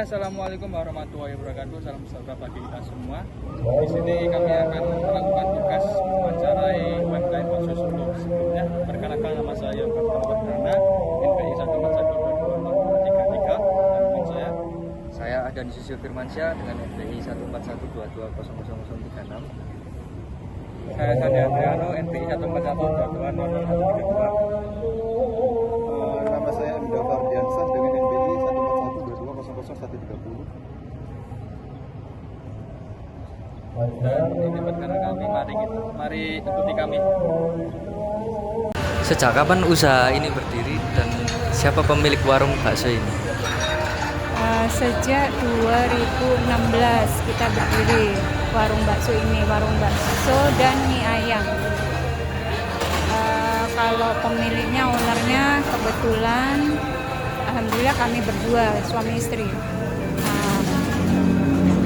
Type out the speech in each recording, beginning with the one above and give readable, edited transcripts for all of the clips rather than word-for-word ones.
assalamualaikum warahmatullahi wabarakatuh. Salam sejahtera bagi kita semua. Di sini kami akan melakukan tugas mewawancarai UMKM Bakso Solo. Sebelumnya, perkenalkan nama saya Yoga Perdana, NPI 1412233 dan teman saya Adan Susil Firmansyah dengan NPI 141220036. Saya Sandi Andriano, NPI 141220032. Nama saya M. Dafar Diansah dengan NPI 14122000130. Dan ini perkenalan kami, mari ikuti kami. Sejak kapan usaha ini berdiri dan siapa pemilik warung bakso ini? Sejak 2016 kita berdiri warung bakso ini, warung bakso dan mie ayam. Kalau pemiliknya, ownernya kebetulan alhamdulillah kami berdua, suami istri.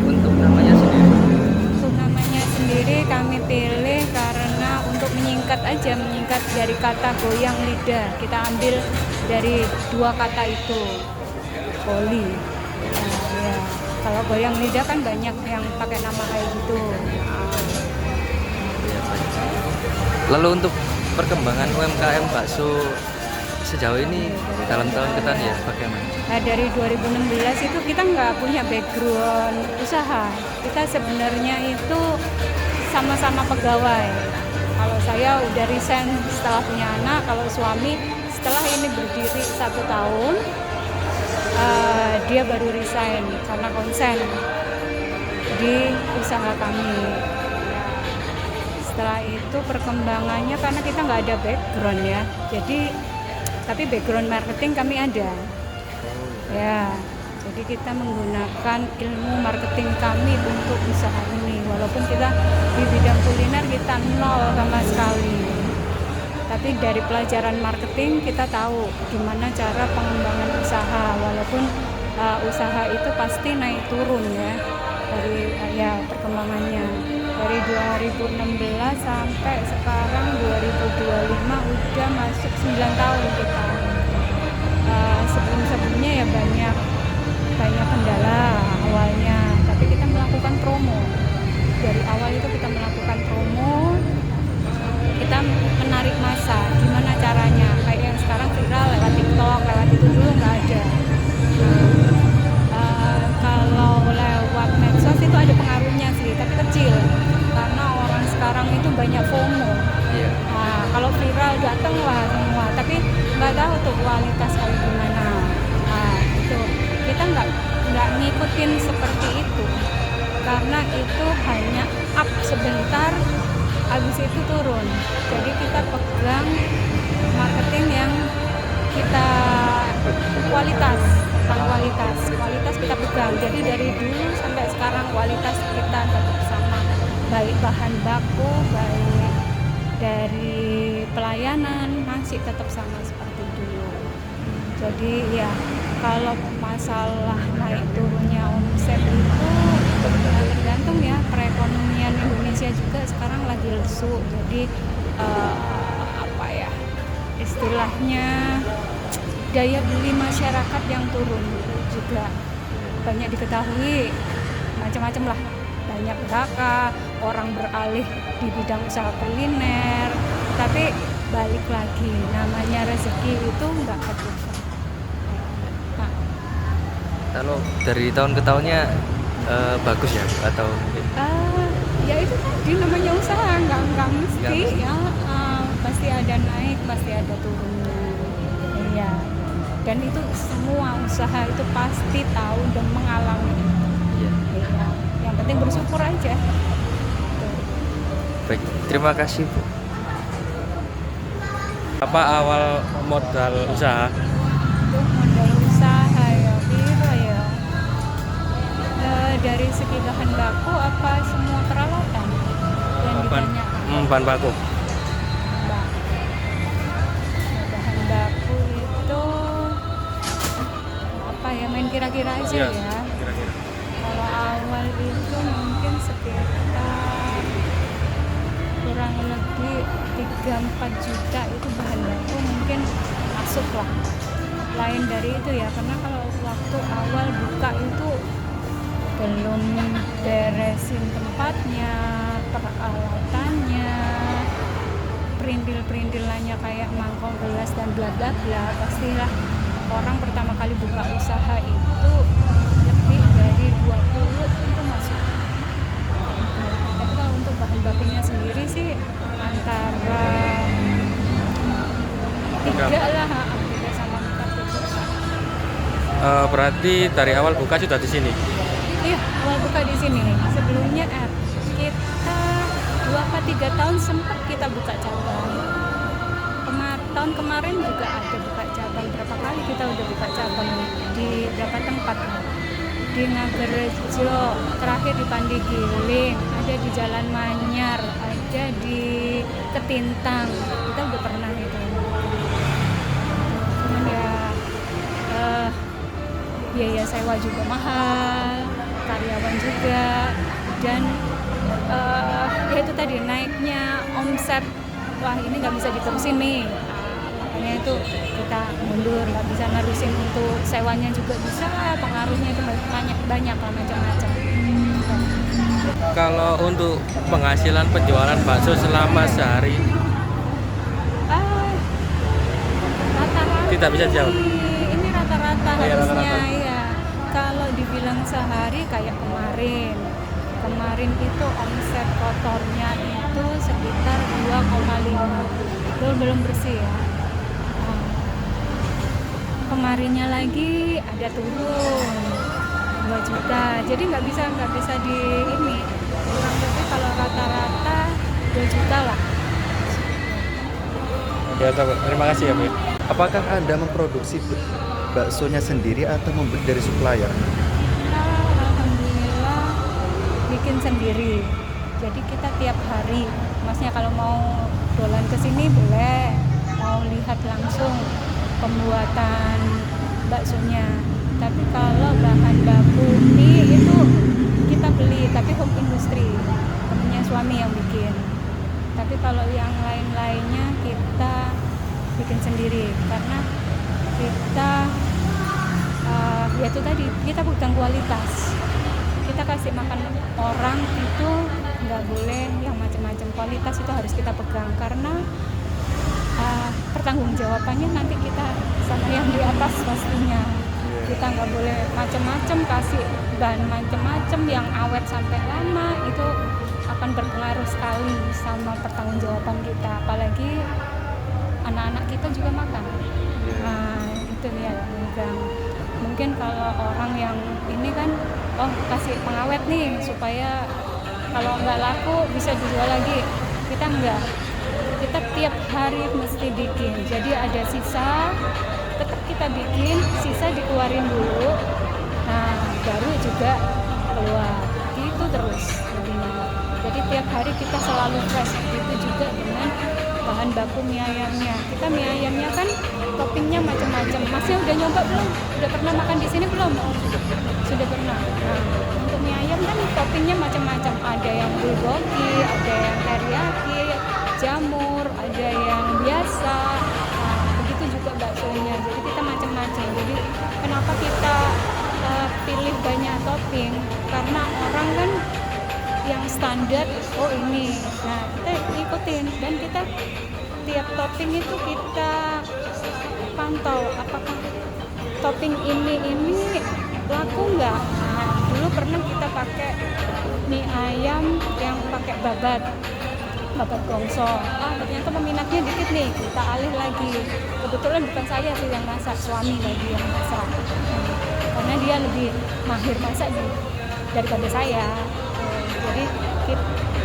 Untuk namanya sendiri? Untuk namanya sendiri kami pilih karena untuk menyingkat dari kata goyang lidah. Kita ambil dari dua kata itu, poli. Ya. Kalau goyang lidah kan banyak yang pakai nama kayak gitu. Lalu untuk perkembangan UMKM bakso sejauh ini dalam tahun depan ya bagaimana? Nah, dari 2016 itu kita nggak punya background usaha. Kita sebenarnya itu sama-sama pegawai. Kalau saya udah resign setelah punya anak, kalau suami setelah ini berdiri 1 tahun, dia baru resign karena konsen di usaha kami. Setelah itu perkembangannya karena kita nggak ada background ya, tapi background marketing kami ada ya, jadi kita menggunakan ilmu marketing kami untuk usaha ini, walaupun kita di bidang kuliner kita nol sama sekali, tapi dari pelajaran marketing kita tahu gimana cara pengembangan usaha, walaupun usaha itu pasti naik turun ya dari perkembangannya. Dari 2016 sampai sekarang 2025 udah masuk 9 tahun kita. Sebelum-sebelumnya ya banyak kendala awalnya, tapi kita melakukan promo. Dari awal itu kita melakukan promo, kita menarik massa. Gimana caranya? Kayak yang sekarang viral lewat TikTok, lewat itu dulu nggak ada. Kalau lewat medsos itu ada pengaruhnya sih, tapi kecil. Karena orang sekarang itu banyak FOMO. Iya. Nah, kalau viral datanglah semua, tapi nggak tahu tuh kualitas kayak gimana. Nah, itu kita nggak ngikutin seperti itu, karena itu hanya up sebentar, habis itu turun. Jadi kita pegang marketing yang kita kualitas kita pegang. Jadi dari dulu sampai sekarang kualitas kita tetap sama, baik bahan baku, baik dari pelayanan masih tetap sama seperti dulu. Jadi ya kalau masalah naik turunnya omset itu tergantung ya, perekonomian Indonesia juga sekarang lagi lesu. Jadi istilahnya daya beli masyarakat yang turun juga banyak diketahui, macam-macam lah, banyak PHK, orang beralih di bidang usaha kuliner, tapi balik lagi namanya rezeki itu nggak ketukar. Nah, Kalau dari tahun ke tahunnya bagus ya atau mungkin? Ya itu tadi namanya usaha, nggak mesti ya, pasti ada naik, pasti ada turunnya. Iya. Dan itu semua usaha itu pasti tahu dan mengalami. Iya. Ya. Yang penting bersyukur aja. Baik, terima kasih Bu. Apa awal modal usaha? Untuk modal usaha ya, piro ya. Dari segi bahan baku apa semua peralatan yang ditanyakan? Bahan baku. Bahan baku itu apa ya, main kira-kira aja Iya, ya. kira-kira. Kalau awal itu mungkin sekitar kurang lebih 3-4 juta itu bahan baku mungkin masuk lah. Lain dari itu ya, karena kalau waktu awal buka itu belum beresin tempatnya, peralatannya, perintil-perintilannya kayak mangkok, gelas dan bla bla bla. Pastilah orang pertama kali buka usaha itu lebih dari 20 itu masuk. Tapi kalau untuk bahan bakunya sendiri sih antara 3 lah, 3 sama 4 itu. Berarti dari awal buka sudah di sini. Iya, awal buka di sini. Sebelumnya kita 2 atau 3 tahun sempat kita buka cabang. Tahun kemarin juga ada buka cabang. Berapa kali kita udah buka cabang di berapa tempat? Di Ngagerejo, terakhir di Pandigiling, ada di Jalan Manyar, ada di Ketintang. Kita udah pernah itu. Cuman ya biaya sewa juga mahal, karyawan juga, dan ya itu tadi naiknya omset. Wah, ini nggak bisa diterusin nih. Makanya itu kita mundur, nggak bisa nerusin untuk sewanya juga bisa, pengaruhnya itu banyak lah, macam-macam. Kalau untuk penghasilan penjualan bakso selama sehari Rata-rata tidak bisa jauh. ini rata-rata Oh, iya, harusnya rata-rata. ya. Kalau dibilang sehari kayak kemarin itu omset kotornya itu sekitar 2,5, belum bersih ya. Kemarinnya lagi ada turun 2 juta, jadi nggak bisa di ini, kurang lebih kalau rata-rata 2 juta lah. Ya, terima kasih ya, Bu. Apakah Anda memproduksi baksonya sendiri atau membeli dari supplier? Alhamdulillah bikin sendiri. Jadi kita tiap hari, masnya kalau mau dolan ke sini boleh, mau lihat langsung pembuatan baksonya. Tapi kalau bahan baku mie itu kita beli, tapi home industry, temennya suami yang bikin. Tapi kalau yang lain-lainnya kita bikin sendiri, karena kita ya itu tadi, kita pegang kualitas. Kita kasih makan orang itu nggak boleh yang macam-macam, kualitas itu harus kita pegang, karena pertanggungjawabannya nanti kita sama yang di atas pastinya. Kita nggak boleh macam-macam, kasih bahan macam-macam yang awet sampai lama, itu akan berpengaruh sekali sama pertanggungjawaban kita, apalagi anak-anak kita juga makan. Nah itu ya, mungkin kalau orang yang ini kan, oh kasih pengawet nih supaya kalau nggak laku bisa dijual lagi. Kita enggak, kita tiap hari mesti bikin, jadi ada sisa tetap kita bikin, sisa dikeluarin dulu, nah baru juga keluar, gitu terus jadinya. Jadi tiap hari kita selalu fresh. Itu juga dengan bahan baku mie ayamnya. Kita mie ayamnya kan toppingnya macam-macam. Masnya udah nyoba belum? Udah pernah makan di sini belum? Sudah pernah. Nah, untuk mie ayam kan toppingnya macam-macam. Ada yang bulgogi, ada yang teriyaki, jamur, ada yang biasa. Nah, begitu juga baksonya. Jadi kita macam-macam. Jadi kenapa kita pilih banyak topping? Karena orang kan yang standar, oh ini, nah kita ikutin, dan kita tiap topping itu kita pantau apakah topping ini laku nggak. Nah dulu pernah kita pakai mie ayam yang pakai babat gongso, ternyata peminatnya dikit nih, kita alih lagi. Kebetulan bukan saya sih yang masak, suami lagi yang masak, karena dia lebih mahir masak daripada saya. Jadi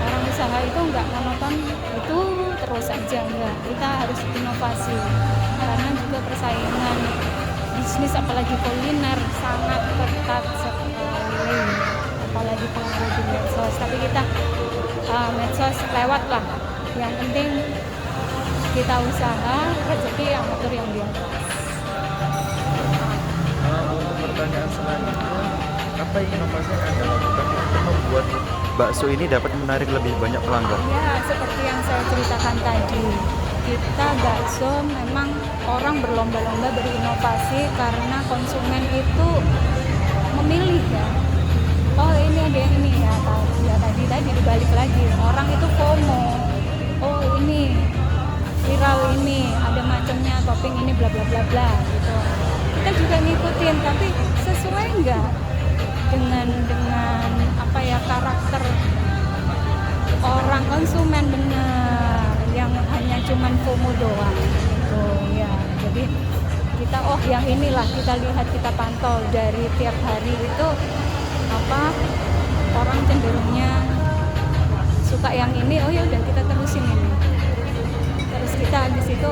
orang usaha itu nggak monoton itu terus aja, enggak. Kita harus inovasi, karena juga persaingan bisnis apalagi kuliner sangat ketat sekali, apalagi pengaruh di medsos. Tapi kita medsos lewat lah, yang penting kita usaha, rezeki yang atur yang di atas. Untuk pertanyaan selanjutnya, apa inovasi yang Anda lakukan untuk membuat bakso ini dapat menarik lebih banyak pelanggan? Ya, seperti yang saya ceritakan tadi, kita bakso memang orang berlomba-lomba berinovasi karena konsumen itu tadi dibalik lagi, orang itu FOMO. Oh ini viral, ini ada macamnya, topping ini bla bla bla bla gitu. Kita juga ngikutin, tapi sesuai nggak dengan apa ya, karakter orang konsumen, benar yang hanya cuman FOMO doang gitu ya. Jadi kita yang inilah kita lihat, kita pantau dari tiap hari itu apa orang cenderungnya suka yang ini, oh ya udah kita terusin ini. Terus kita habis itu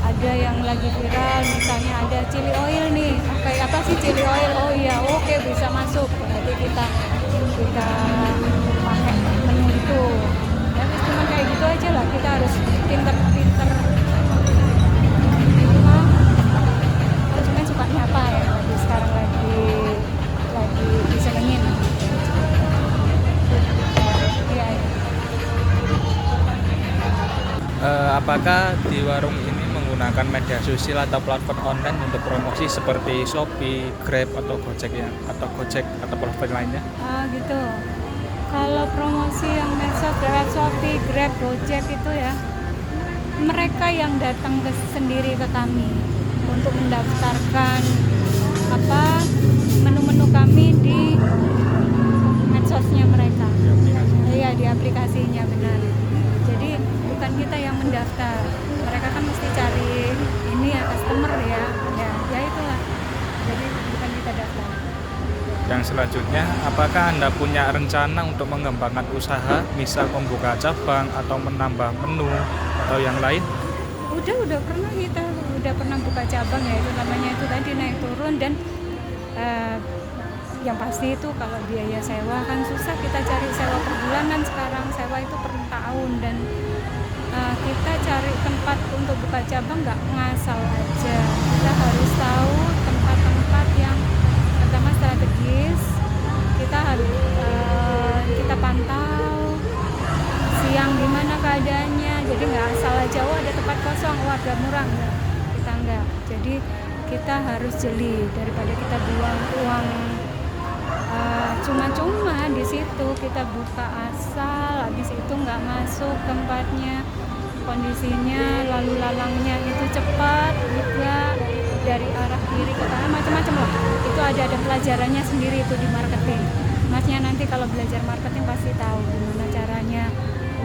ada yang lagi viral, misalnya ada chili oil nih, kayak apa sih chili oil, oh iya oke bisa masuk, berarti kita pakai menu itu. Ya cuma kayak gitu aja lah, kita harus pinter-pinter apa konsumen sukanya apa ya, lagi sekarang lagi disenengin. Iya. Apakah di warung ini menggunakan media sosial atau platform online untuk promosi seperti Shopee, Grab atau Gojek atau platform lainnya? Gitu. Kalau promosi yang medsos lewat Shopee, Grab, Gojek itu ya, mereka yang datang sendiri ke kami untuk mendaftarkan apa menu-menu kami di medsosnya mereka. Iya, di aplikasinya, benar. Jadi bukan kita yang mendaftar, mereka kan mesti cari ini ya, customer ya itulah. Jadi bukan kita daftar. Yang selanjutnya, apakah Anda punya rencana untuk mengembangkan usaha, misal membuka cabang atau menambah menu atau yang lain? Udah pernah buka cabang ya, itu namanya itu tadi naik turun, dan yang pasti itu kalau biaya sewa kan susah, kita cari sewa per bulanan, sekarang sewa itu per tahun, dan kita cari tempat untuk buka cabang nggak ngasal aja, kita harus tahu tempat-tempat yang pertama strategis, kita harus kita pantau siang gimana keadaannya, jadi nggak asal aja ada tempat kosong, harga murah, kita nggak. Jadi kita harus jeli daripada kita buang uang cuma-cuma di situ, kita buka asal, habis itu nggak masuk tempatnya, kondisinya lalu lalangnya itu cepat juga dari arah kiri ke kanan, macam-macam lah. Itu ada pelajarannya sendiri itu di marketing. Masnya nanti kalau belajar marketing pasti tahu gimana caranya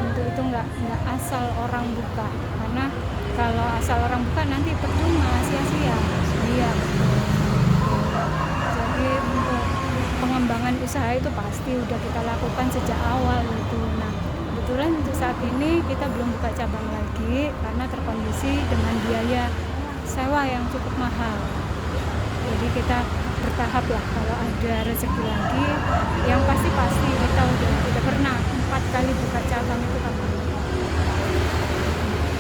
untuk itu nggak asal orang buka, karena kalau asal orang buka nanti percuma, sia-sia. Iya. Jadi untuk pengembangan usaha itu pasti udah kita lakukan sejak awal itu. Nah, kebetulan untuk saat ini kita belum buka cabang lagi karena terkondisi dengan biaya sewa yang cukup mahal. Jadi kita bertahap lah, kalau ada rezeki lagi, yang pasti kita udah pernah 4 kali buka cabang itu kapan.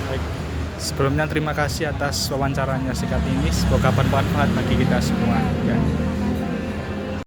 Baik. Sebelumnya terima kasih atas wawancaranya singkat ini, semoga bermanfaat bagi kita semua. Ya.